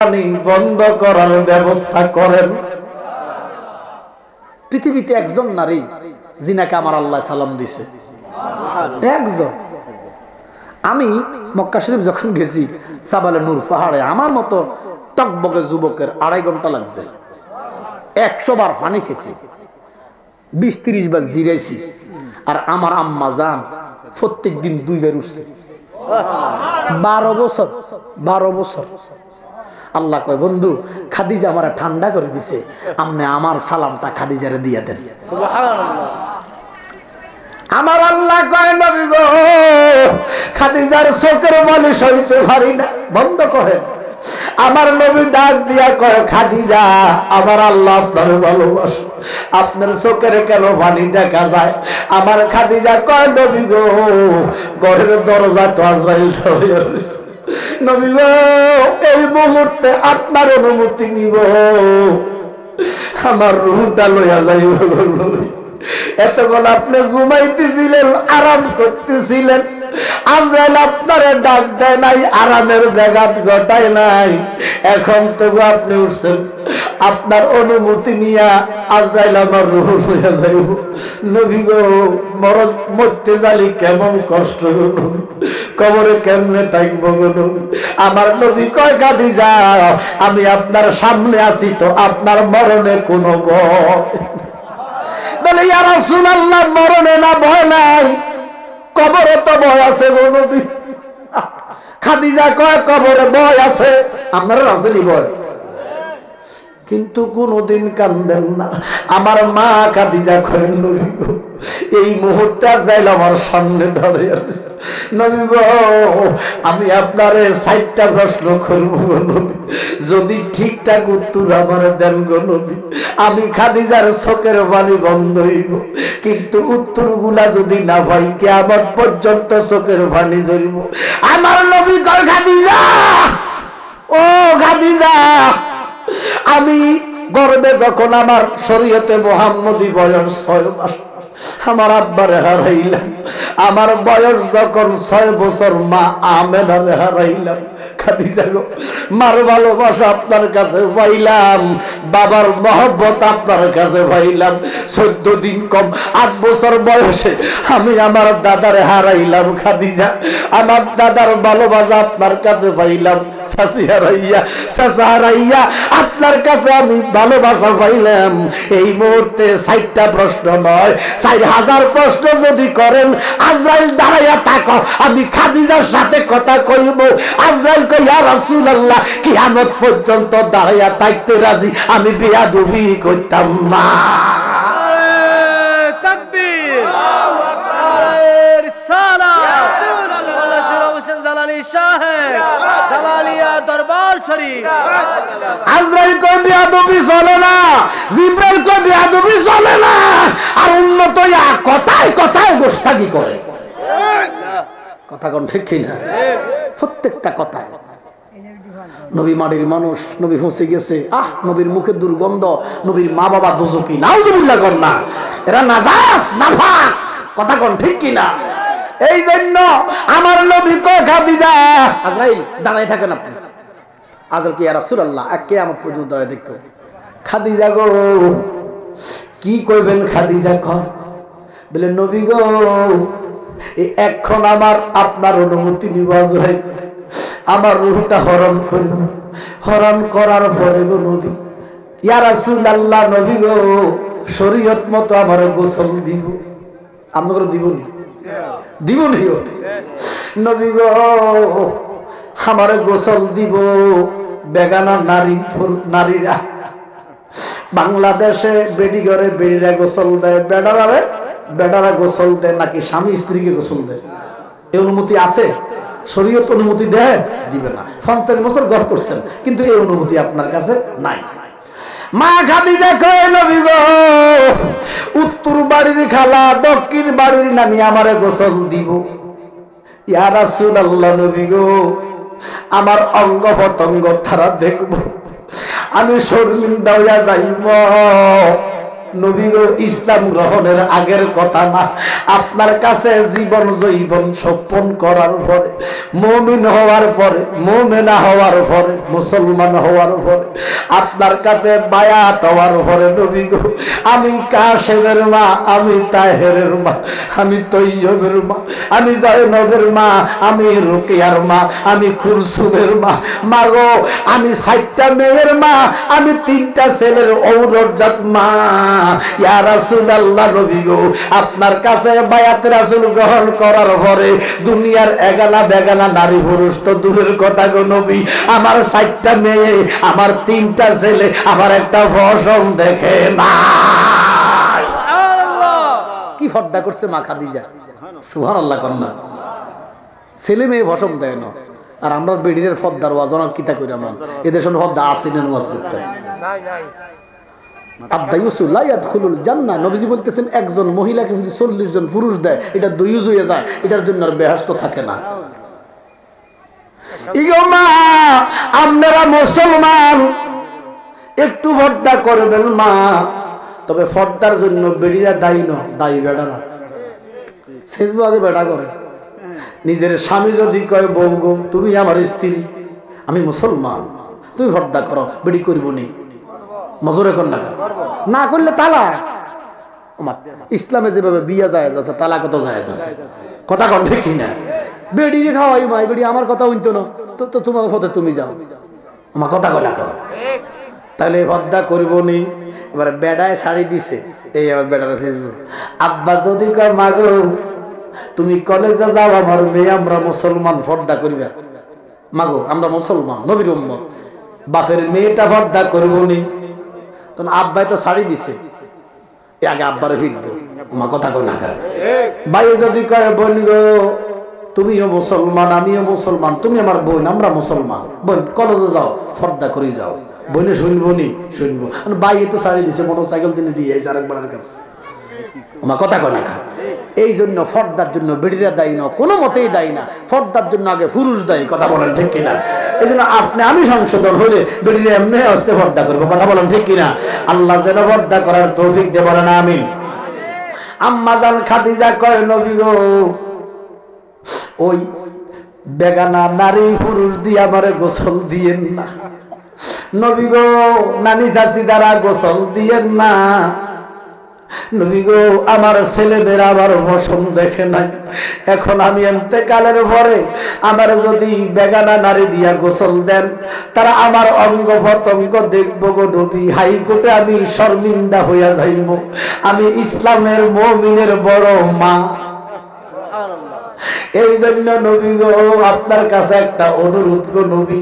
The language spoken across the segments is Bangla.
বন্ধ করার ব্যবস্থা করেন। পৃথিবীতে একজন নারী জিনাকে আমার আল্লাহ সালাম দিছে, একজন। আমি মক্কা শরীফ যখন গেছি সাবালে নূর পাহাড়ে, আমার মতো টকবকে যুবকের 2.5 ঘন্টা লাগছে। 100 বার পানি খেয়েছি, 20-30 বার জিরাইছি। আর আমার আম্মা জান প্রত্যেক দিন 2 বার উঠছে। 12 বছর, 12 বছর। আল্লাহ কয়, বন্ধু খাদিজা আমারে ঠান্ডা করে দিছে, আপনি আমার সালামটা খাদিজারে দিয়ে দেন। সুবহানাল্লাহ। আমার আল্লাহ কয়, নবী গো, খাদিজার চোখের পানি সইতে পারি না, বন্ধ করেন। আমার নবী ডাক দিয়া কয়, খাদিজা, আমার আল্লাহ আপনার ভালোবাসে, আপনার চোখের কেন পানি দেখা যায়? আমার খাদিজা কয়, নবী গো, ঘরের দরজা তো আজরাইল হয়ে রয়েছে, নবী গো, এই মুহূর্তে আপনার অনুমতি নিব, আমার রুহটা লইয়া যাইব। এতক্ষণ আপনি ঘুমাইতেছিলেন, আরাম করতেছিলেন, আজরাইল আপনারে ডাক দেয় নাই, আরামের ব্যাঘাত ঘটায় নাই। এখন তবু আপনি উঠছেন, আপনার অনুমতি নিয়া আজরাইল আমার রূহ লইয়া যাইব। নবী গো, মরতে জালি কেমন কষ্ট গো নবী, কবরে কেমনে থাকব গো নবী। আমার নবী কয়, খাদিজা, আমি আপনার সামনে আছি তো আপনার মরণে কোনো ভয়? বলে, ইয়া রাসূলুল্লাহ, মরণে না ভয় নাই, কবরে তো ভয় আছে গো নবী। খাদিজা কয়, কবরে ভয় আছে, আপনারা আসেনি ভয়, কিন্তু কোনদিন কান্দেন না। আমার মা খাদিজা করেন, নবী গো, এই মুহূর্তে আজরাইল আমার সামনে দাঁড়িয়ে আছে, নবী গো, আমি আপনারে 4টা প্রশ্ন করব গো নবী, যদি ঠিকঠাক উত্তর আমার দেন গো নবী, আমি খাদিজার চোখের পানি বন্ধ হইব, কিন্তু উত্তরগুলা যদি না পাই কিয়ামত পর্যন্ত চোখের পানি ঝরিব। আমার নবী কয়, খাদিজা, ও খাদিজা, আমি গর্বে যখন আমার শরীয়তে মুহাম্মদী বয়স 6 মাস, আমার আব্বারে হারাইলাম। আমার বয়স যখন 6 বছর, মা আমেনারে হারাইলাম। খাদিজা গো, মার ভালোবাসা আপনার কাছে পাইলাম, বাবার মহব্বত আপনার কাছে পাইলাম। 14 দিন কম 8 বছর বয়সে আমি আমার দাদারে হারাইলাম। খাদিজা, আমার দাদার ভালোবাসা আপনার কাছে পাইলাম। চাচি হারাইয়া, চাচা হারাইয়া আপনার কাছে আমি ভালোবাসা পাইলাম। এই মুহূর্তে 4টা প্রশ্ন নয়, 4000 প্রশ্ন যদি করেন, আজরাইল দাঁড়াইয়া থাকো, আমি খাদিজার সাথে কথা কইব। আজরাইল কই, ইয়া রাসূলুল্লাহ, কিয়ামত পর্যন্ত দাঁড়াইয়া থাকতে রাজি, আমি বেয়াদবি করতাম না। তাকবীর, আল্লাহু আকবার, রিসালাত, আল্লাহ শিরো হোসেন জালালি সাহেব, জালালিয়া দরবার শরীফ। আজরাইল কই, বেয়াদবি চলে না, জিবরাইল কই, বেয়াদবি চলে না, আর উন্নত ইয়া কথায় কথায় গোস্তাকি করে। কথা কোন ঠিক কিনা? প্রত্যেকটা কথায়। নবী মাটির মানুষ, নবী ফসে গেছে, নবীর মুখে দুর্গন্ধ, নবীর মা বাবা দোজকি, নাউজুবিল্লাহ কর না, এরা নাজাস নাফাক। কথা কোন ঠিক কিনা? এই জন্য আমার নবী কয়, খাদিজা, আজরাইল দাঁড়ায় থাকেন আপনি। আজরাইল কি, ইয়া রাসূলুল্লাহ, কিয়ামত পর্যন্ত দাঁড়ায় দেখো। খাদিজা গো, কি কইবেন? খাদিজা কয়, বলে, নবী গো, এখন আমার আপনার অনুমতি নিব, আজরাইল আমার রূহটা হরণ করব। হরণ করার পরে গো নবী, ইয়া রাসূলুল্লাহ, নবী গো, শরীয়ত মতো আমার গোসল দিব। আপনাদের দিবনি? দিবনি নবী গো, আমার গোসল দিব। বেগানা নারীরা বাংলাদেশে বেডি ঘরে বেডিরা গোসল দেয়, বেডারা গোসল দেয় নাকি স্বামী স্ত্রীকে গোসল দেয়? এই অনুমতি আছে? শরীয়ত অনুমতি দেয়? দিবে না। 50 বছর গর্ভ করছেন, কিন্তু এই অনুমতি আপনার কাছে নাই। মা খাদিজা কয়, নবী গো, উত্তর বাড়ির খালা দক্ষিণ বাড়ির নানি আমারে গোসল দিব। ইয়া রাসূলুল্লাহ, নবী গো, আমার অঙ্গ পতঙ্গ তারা দেখব, আমি শর্মিন্দা হইয়া যাইব। নবী গো ইসলাম গ্রহণের আগের কথা না, আপনার কাছে জীবন জৈবন সপন করার পরে, মুমিন হওয়ার পরে, মুমিনা হওয়ার পরে, মুসলমান হওয়ার পরে, আপনার কাছে বায়াত হওয়ার পরে নবী গো আমি কাশেমের মা, আমি তাহেরের মা, আমি তৈয়বের মা, আমি জয়নবের মা, আমি রুকিয়ার মা, আমি কুলসুমের মা, মা গো আমি 7টা মেয়ের মা, আমি 3টা ছেলের ঔরজাত মা। ইয়া রাসূলুল্লাহ নবী গো আপনার কাছে বায়াত রাসূল গ্রহণ করার পরে দুনিয়ার এগালা বেগালা নারী পুরুষ তো দূরের কথা গো নবী, আমার 7টা মেয়ে, আমার 3টা ছেলে, আমার একটা পশম দেখে না। কি ফর্দা করছে মা খাদিজা, সুবহানাল্লাহ কন্যা। ছেলে মেয়ে পশম দেয় না, আর আমরা বেডির ফর্দার ওয়াজন কিতা কইরা মান এদের সঙ্গে ফর্দা আসিনের ওয়াজ করতে আদায়ুসুল্লাহ ইয়াদখুলুল জান্নাহ। নবীজি বলতেছেন একজন মহিলাকে যদি 40 জন পুরুষ দেয় এটা দুইউজ হয়ে যায়, এটার জন্য আর বেহেশত থাকে না। ইগো মা আপনারা মুসলমান একটু পর্দা করবেন মা, তবে পর্দার জন্য বেড়িরা দায়ী ন, দায়ী বেড়ারা শেষবো আগে বেড়া করে। নিজের স্বামী যদি কয় বউ গো তুমি আমার স্ত্রী, আমি মুসলমান, তুমি পর্দা করো, বেড়ি করবো নি, মজুরে কর না করলে তালাক। ইসলামে যেভাবে বিয়া যায় আছে তালাক কত যায় আছে, কথা কন ঠিক কিনা? বেড়ি খাওয়াই মাই বেড়ি আমার কথা হইতো না তো তোমার পথে তুমি যাও, আমার কথা কলা কর, তাহলে পর্দা করবো নি। এবার বেড়ায় শাড়ি দিছে, এই আবার বেড়াটা শেষবো। আব্বা যদি কয় মাগো তুমি কলেজে যাও আমার মেয়ে আমরা মুসলমান, পর্দা করিবা, মাগো আমরা মুসলমান নবীর উম্মত, বাপের মেয়েটা পর্দা করবো নি। তখন আব্বাই তো শাড়ি দিছে, আগে আব্বারে ফিরবো, মা কথা কই না। ভাই যদি কয় বোন গো তুমিও মুসলমান আমিও মুসলমান, তুমি আমার বোন আমরা মুসলমান, বোন কলেজে যাও পর্দা করে যাও, বোনে শুনবো নি শুনবো। ভাই তো শাড়ি দিছে, মোটরসাইকেল তিনি দিয়ে আরেকবার কাছে, আমার কথা কয় না। এই জন্য পর্দার জন্য বেড়িরা দায়ী না, কোনো মতেই দায়ী না, পর্দার জন্য আগে পুরুষ দায়ী, কথা বলেন ঠিক কিনা? এই জন্য আপনি আমি সংশোধন হলে বেড়িরা এমনি আসতে পর্দা করবো, কথা বলেন ঠিক কিনা? আল্লাহ যেন পর্দা করার তৌফিক দে, বলেন আমিন। আম্মা জান খাদিজা কয় নবী গো ওই বেগানা নারী পুরুষ দিয়ে আমারে গোসল দিয়েন না, নবী গো নানি চাচি দ্বারা গোসল দিয়েন না, নবী গো আমার ছেলেদের আবার পশম দেখে নাই, এখন আমি ইন্তেকালের পরে আমার যদি বেগানা নারী দিয়া গোসল দেন তারা আমার অঙ্গ প্রত্যঙ্গ দেখবো গো নবী, হাইকোর্টে আমি শর্মিন্দা হইয়া যাইব, আমি ইসলামের মুমিনের বড় মা। এই জন্য নবী গো আপনার কাছে একটা অনুরোধ গো নবী।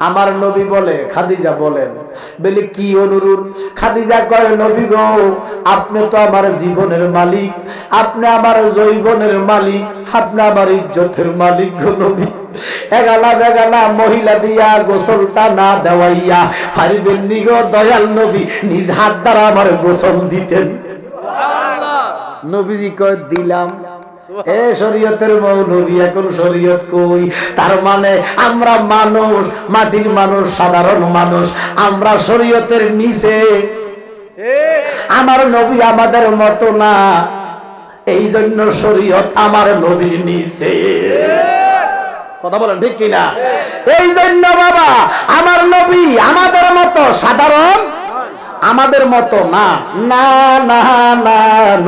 আমার নবী বলে, খাদিজা বলেন বলে কি অনুরোধ? খাদিজা কয় নবী গো আপনি তো আমার জীবনের মালিক, আপনি আমার যৌবনের মালিক, আপনি আমার ইজ্জতের মালিক গো নবী, এগালা বেগালা মহিলা দিয়া গোসলটা না দেওয়াইয়া পারিবেন নি গো দয়াল নবী নিজ হাত দ্বারা আমার গোসল দিতেন? নবীজি কয় দিলাম। এ শরীয়তের মৌলবী এখন শরীয়ত কই? তার মানে আমরা মানুষ, মাটির মানুষ, সাধারণ মানুষ, আমরা শরীয়তের নিচে, আমার নবী আমাদের মতো না, এই জন্য শরীয়ত আমার নবীর নিচে, কথা বলেন ঠিক কিনা? এই জন্য বাবা আমার নবী আমাদের মতো সাধারণ, আমাদের মতো না, না না না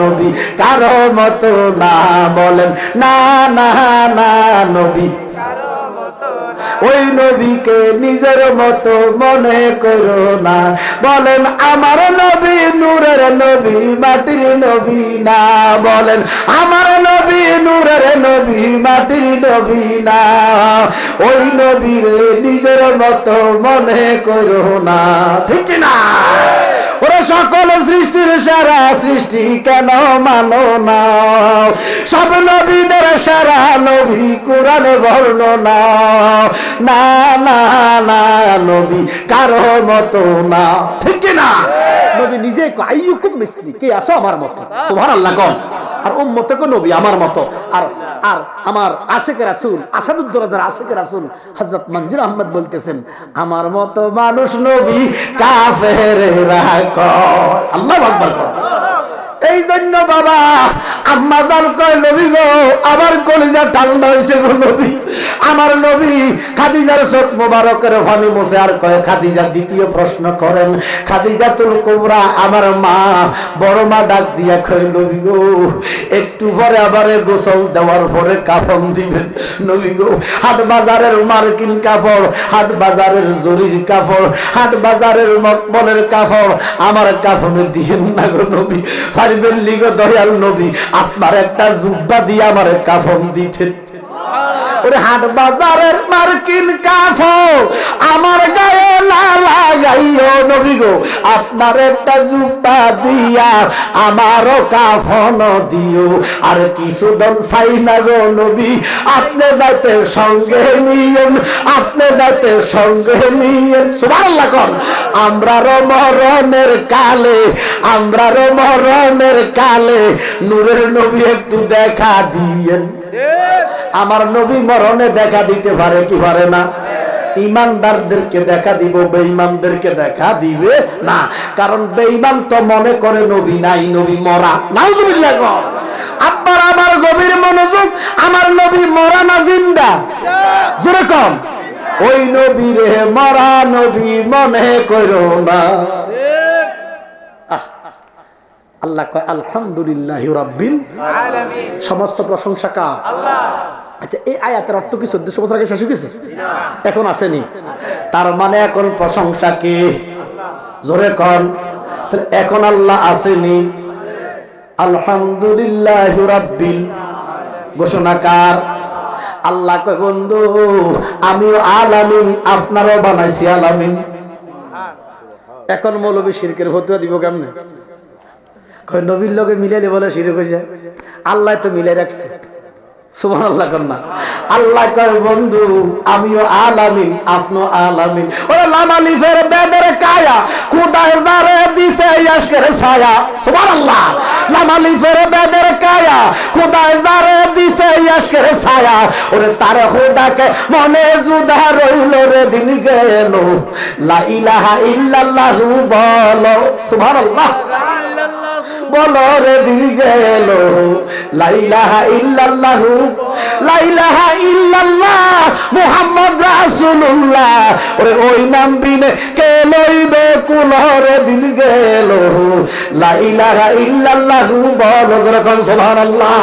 নবী কারো মতো না, বলেন না না না নবী ওই নবীকে নিজের মতো মনে করো না, বলেন আমার নবী নূরের নবী মাটির নবী না, বলেন আমার নবী নূরের নবী মাটির নবী না, ওই নবীর নিজের মতো মনে করো না, ঠিক না? ওরা সকল সৃষ্টির সারা সৃষ্টি কেন মানো না, সব নবীদের সারা নবী কোরআন বর্ণনা, না না না নবী কারো মতো না, ঠিক না? নবী নিজে আইয়ুকুম মিসলি, কে আসো আমার মতো, সুবহানাল্লাহ কোন। আর উম্মতে কো নবী আমার মতো। আর আর আমার আশিকে রাসূল, আসাদুদ্দৌলার আশিকে রাসূল হযরত মনজুর আহমদ বলতেছেন, আমার মতো মানুষ নবী কাফেররা কয়। আল্লাহু আকবার। এই জন্য বাবা আম্মা জান কয়, নবী গো আমার কলিজা ঠান্ডা হইছে গো নবী। আমার নবী খাদিজার চোখ মোবারকের পানি মুছে আর কয়, খাদিজা দ্বিতীয় প্রশ্ন করেন। খাদিজাতুল কুবরা আমার মা, বড় মা ডাক দিয়া কয়, নবী গো একটু পরে আবারে গোসল দেওয়ার পরে কাফন দিবেন নবী গো। হাট বাজারের মার্কিন কাপড়, হাট বাজারের জরির কাপড়, হাট বাজারের মকমলের কাপড় আমার কাফনে দিয়েন না গো নবী। পারিবেন লিগো দয়াল নবী, আপনার একটা জুব্বা দিয়ে আমার কাফন দিতেন। ওরে হাট বাজারের মার্কিন কাপড় আমার গায়ে না লাগাইও নবী গো, আপনার একটা জুব্বা দিয়া আমারও কাফন দিও। আর কিছুদিন চাই না গো নবী, আপনি যাইতে সঙ্গে নিয়েন, আপনি যাইতে সঙ্গে নিয়েন। সুবহানাল্লাহ কোন। আমরারও মরণের কালে, আমরারও মরণের কালে নূরের নবী একটু দেখা দিয়েন। আমার নবী মরণে দেখা দিতে পারে কি পারে না? ইমানদারদেরকে দেখা দিব, বেঈমানদেরকে দেখা দিবে না। কারণ বেঈমান তো মনে করে নবী নাই, নবী মরা। নাউজুবিল্লাহ। আব্বার আমার গভীর মনোযোগ, আমার নবী মরা না জিন্দা? জোরে কম। ওই নবী রে মরা নবী মনে করো না। আল্লাহ কয় আলহামদুলিল্লাহি রাব্বিল আলামিন, সমস্ত প্রশংসা কার? আল্লাহ। আচ্ছা, এই আয়াতের অর্থ কি 1400 বছর আগে শেষ হয়ে গেছে? এখন আসেনি। তার মানে এখন প্রশংসা কে? জোরে কোন। তাহলে এখন আল্লাহ আসেনি। আলহামদুলিল্লাহি রাব্বিল ঘোষণা কার? আল্লাহ কয় বন্ধু আমিও আলামিন, আপনারও বানাইছি আলামিন। এখন মৌলবী শিরকের ফতোয়া দিব কেমনে? কয় নবীর লগে মিলাইলে বলে শিরক হয়ে যায়। আল্লাহ তো মিলাই রাখছে। সুবহানাল্লাহ কন্যা। আল্লাহ কয় বন্ধু আমিও আলামিন, আপনিও আলামিন। ওরে লামালিফের বেদের কায়া খুদায় জারে দিছে ইয়াশকের ছায়া। সুবহানাল্লাহ। লামালিফের বেদের কায়া খুদায় জারে দিছে ইয়াশকের ছায়া। ওরে তার খোদাকে মনে জুদা রইল রে দিন গেল, লা ইলাহা ইল্লাল্লাহু বলো। সুবহানাল্লাহ বলো রে দিন গেল, লা ইলাহা ইল্লাল্লাহু, লা ইলাহা ইল্লাল্লাহ মুহাম্মদ রাসূলুল্লাহ। ওরে ওই নাম বিনে কে লইবে কুল রে দিন গেল, লা ইলাহা ইল্লাল্লাহু বলো। যখন সুবহানাল্লাহ।